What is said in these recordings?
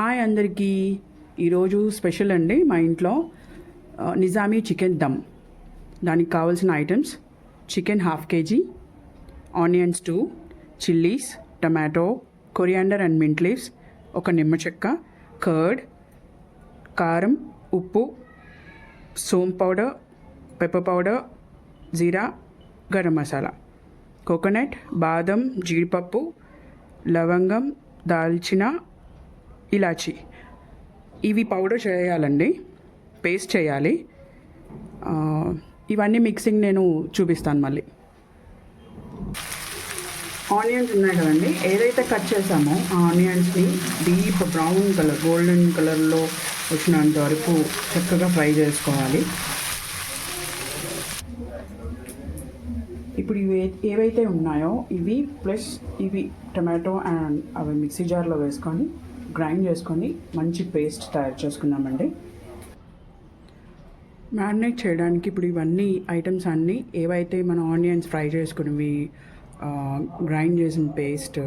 Hi అందరికీ. ఈరోజు special అండి మా ఇంట్లో నిజామీ చికెన్ దమ్. దానికి కావాల్సిన items: chicken ½ kg, onions 2, chillies, tomato, coriander and mint leaves, ఒక నిమ్మ చెక్క, కర్డ్, కారం, ఉప్పు, సోంపు పౌడర్, పెప్పర్ పౌడర్, జీరా, గరం మసాలా, కోకోనట్, బాదం, జీడిపప్పు, లవంగం, దాల్చిన, ఇలాచి. ఇవి పౌడర్ చేయాలండి, పేస్ట్ చేయాలి. ఇవన్నీ మిక్సింగ్ నేను చూపిస్తాను మళ్ళీ. ఆనియన్స్ ఉన్నాయి కదండి, ఏదైతే కట్ చేసామో ఆ ఆనియన్స్ని డీప్ బ్రౌన్ కలర్, గోల్డెన్ కలర్లో వచ్చినంత వరకు చక్కగా ఫ్రై చేసుకోవాలి. ఇప్పుడు ఇవి ఏవైతే ఉన్నాయో ఇవి ప్లస్ ఇవి టమాటో అండ్ అవి మిక్సీ జార్లో వేసుకొని గ్రైండ్ చేసుకొని మంచి పేస్ట్ తయారు చేసుకున్నామండి. మ్యారినేట్ చేయడానికి ఇప్పుడు ఇవన్నీ ఐటమ్స్ అన్నీ ఏవైతే మనం ఆనియన్స్ ఫ్రై చేసుకునేవి, గ్రైండ్ చేసిన పేస్ట్,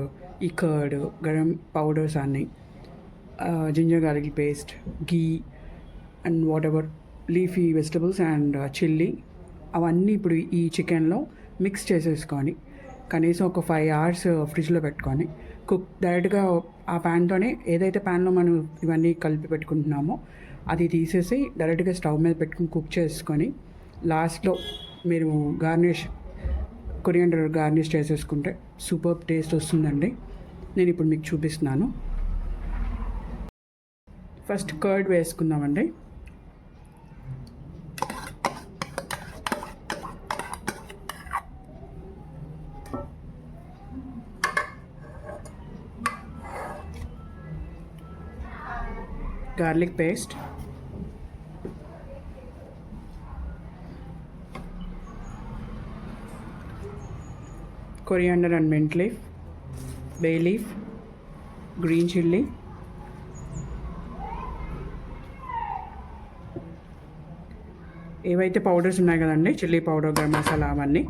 ఈ కర్డ్, గరం పౌడర్స్ అన్నీ, ginger garlic paste, ghee and whatever leafy vegetables and chilli, అవన్నీ ఇప్పుడు ఈ చికెన్లో మిక్స్ చేసేసుకొని కనీసం ఒక 5 hours ఫ్రిడ్జ్లో పెట్టుకొని డైరెక్ట్గా ఆ ప్యాన్తోనే ఏదైతే ప్యాన్లో మనం ఇవన్నీ కలిపి పెట్టుకుంటున్నామో అది తీసేసి డైరెక్ట్గా స్టవ్ మీద పెట్టుకుని కుక్ చేసుకొని లాస్ట్లో మీరు కొరియాండర్ గార్నిష్ చేసేసుకుంటే సూపర్ టేస్ట్ వస్తుందండి. నేను ఇప్పుడు మీకు చూపిస్తున్నాను. ఫస్ట్ కర్డ్ వేసుకుందామండి. Garlic paste, coriander and mint leaf, bay leaf, green chilli, ఏవైతే పౌడర్స్ ఉన్నాయి కదండి, చిల్లీ పౌడర్, గరం మసాలా, అవన్నీ,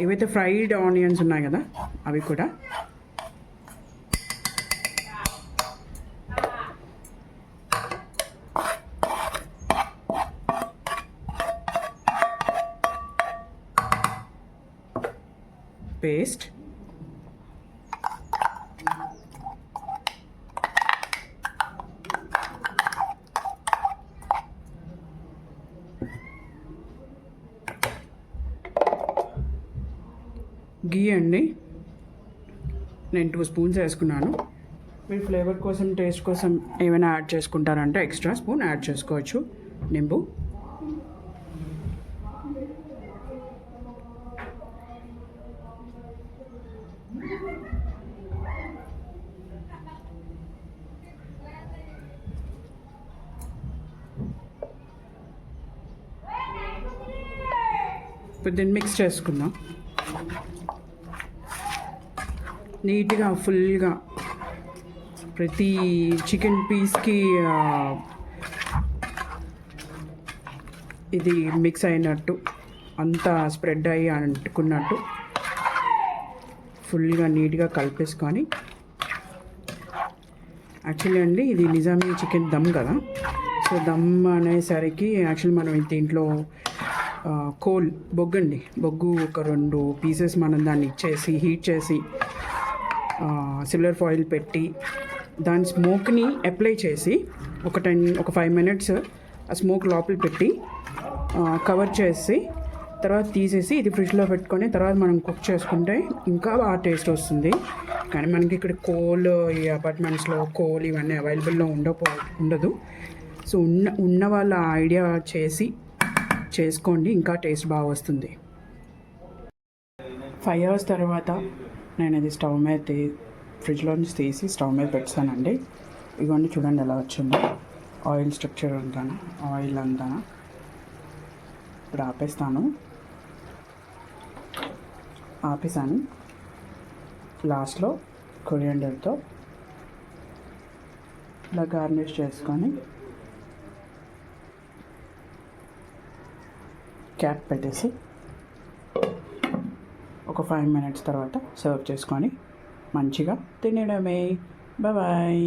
ఏవైతే ఫ్రైడ్ ఆనియన్స్ ఉన్నాయి కదా అవి కూడా, పేస్ట్, గీ అండి నేను 2 spoons వేసుకున్నాను. మీరు ఫ్లేవర్ కోసం, టేస్ట్ కోసం ఏమైనా యాడ్ చేసుకుంటారంటే ఎక్స్ట్రా స్పూన్ యాడ్ చేసుకోవచ్చు. నింబు, ఇప్పుడు దీన్ని మిక్స్ చేసుకుందాం నీట్గా. ఫుల్గా ప్రతి చికెన్ పీస్కి ఇది మిక్స్ అయినట్టు, అంతా స్ప్రెడ్ అయ్యి అంటుకున్నట్టు ఫుల్గా నీట్గా కలిపేసుకొని. యాక్చువల్లీ అండి ఇది నిజామీ చికెన్ దమ్ కదా, సో దమ్ అనేసరికి యాక్చువల్లీ మనం దీంట్లో బొగ్గు ఒక 2 pieces మనం దాన్ని ఇచ్చేసి హీట్ చేసి సిల్వర్ ఫాయిల్ పెట్టి దాని స్మోక్ని అప్లై చేసి ఒక 5 minutes ఆ స్మోక్ లోపల పెట్టి కవర్ చేసి తర్వాత తీసేసి ఇది ఫ్రిడ్జ్లో పెట్టుకొని తర్వాత మనం కుక్ చేసుకుంటే ఇంకా బాగా టేస్ట్ వస్తుంది. కానీ మనకి ఇక్కడ కోల్, ఈ అపార్ట్మెంట్స్లో కోల్ ఇవన్నీ అవైలబుల్లో ఉండదు. సో ఉన్న వాళ్ళ ఐడియా చేసుకోండి, ఇంకా టేస్ట్ బాగా వస్తుంది. 5 hours తర్వాత నేను ఇది స్టవ్ మీద ఫ్రిడ్జ్లో నుంచి తీసి స్టవ్ మీద పెట్టానండి. ఇవన్నీ చూడండి ఎలా వచ్చిందో. ఆయిల్ స్ట్రక్చర్ ఆయిల్ అంతా ఇప్పుడు ఆపేసాను. లాస్ట్లో కొరియాండర్తో ఇలా గార్నిష్ చేసుకొని క్యాప్ పెట్టేసి ఒక 5 minutes తర్వాత సర్వ్ చేసుకొని మంచిగా తినడమే. బాయ్.